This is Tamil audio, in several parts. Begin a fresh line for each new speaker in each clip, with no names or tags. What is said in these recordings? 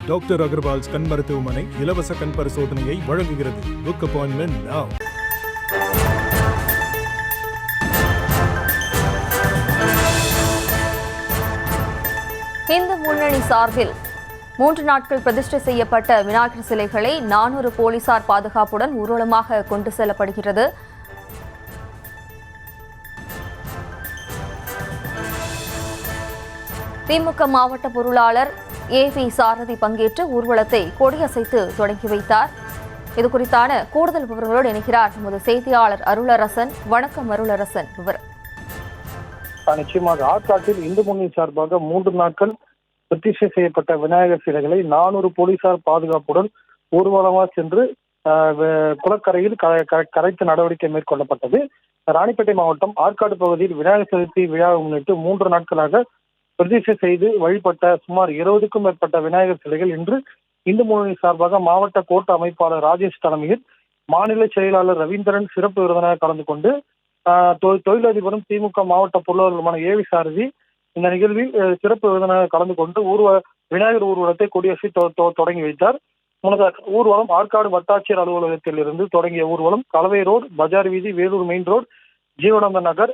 டாக்டர் அகர்வால்ஸ் கண் மருத்துவமனை இலவச கண் பரிசோதனையை வழங்குகிறது. Book appointment now.
இந்து முன்னணி சார்பில் 3 நாட்கள் பிரதிஷ்டை செய்யப்பட்ட விநாயகர் சிலைகளை 400 போலீசார் பாதுகாப்புடன் ஊர்வலமாக கொண்டு செல்லப்படுகிறது. திமுக மாவட்ட பொருளாளர் ஏ.வி. சாரதி பங்கேற்று ஊர்வலத்தை கொடியசைத்து தொடங்கி வைத்தார். இதுகுறித்தான கூடுதல் விவரங்களோடு இணைகிறார் நமது செய்தியாளர் அருளரசன். வணக்கம் அருளரசன். விவரம்
நிச்சயமாக ஆற்காட்டில் இந்து முன்னணி சார்பாக 3 நாட்கள் பிரதிஷ்டை செய்யப்பட்ட விநாயகர் சிலைகளை 400 போலீசார் பாதுகாப்புடன் ஊர்வலமாக சென்று குளக்கரையில் கரைத்து நடவடிக்கை மேற்கொள்ளப்பட்டது. ராணிப்பேட்டை மாவட்டம் ஆற்காடு பகுதியில் விநாயகர் சதுர்த்தி விழாவை முன்னிட்டு 3 நாட்களாக பிரதிஷ்டை செய்து வழிபட்ட சுமார் 20க்கும் மேற்பட்ட விநாயகர் சிலைகள் இன்று இந்து முன்னணி சார்பாக மாவட்ட கோட்ட அமைப்பாளர் ராஜேஷ் தலைமையில் மாநில செயலாளர் ரவீந்திரன் சிறப்பு விருந்தினராக கலந்து கொண்டு தொழிலதிபரும் திமுக மாவட்ட பொருளாளருமான ஏ.வி. சாரதி இந்த நிகழ்வில் சிறப்பு விருந்தினராக கலந்து கொண்டு விநாயகர் ஊர்வலத்தை கொடியசை தொடங்கி வைத்தார். முன்னதாக ஊர்வலம் ஆற்காடு வட்டாட்சியர் அலுவலகத்தில் இருந்து தொடங்கிய ஊர்வலம் கலவை ரோடு, பஜார் வீதி, வேலூர் மெயின் ரோடு, ஜீவனந்த நகர்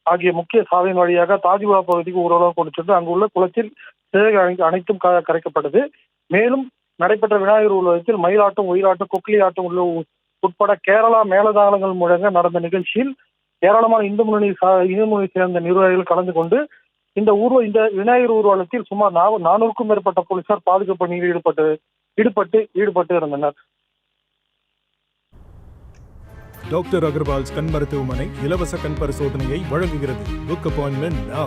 ஆகிய முக்கிய சாலையின் வழியாக தாஜ்புரா பகுதிக்கு ஊர்வலம் கொண்டு சென்று அங்குள்ள குளத்தில் சிலைகள் அனைத்தும் கரைக்கப்பட்டது. மேலும் நடைபெற்ற விநாயகர் ஊர்வலத்தில் மயிலாட்டம், ஒயிலாட்டம், கொக்கிலி ஆட்டம் உட்பட கேரளா மேலதாளங்கள் முழங்க நடந்த நிகழ்ச்சியில் ஏராளமான இந்து முன்னணி சேர்ந்த நிர்வாகிகள் கலந்து கொண்டு இந்த விநாயகர் ஊர்வலத்தில் சுமார் 400க்கும் மேற்பட்ட போலீசார் பாதுகாப்பு பணியில் ஈடுபட்டு இருந்தனர்.
டாக்டர் அகர்வால்ஸ் கண் மருத்துவமனை இலவச கண் பரிசோதனையை வழங்குகிறது. Book appointment now.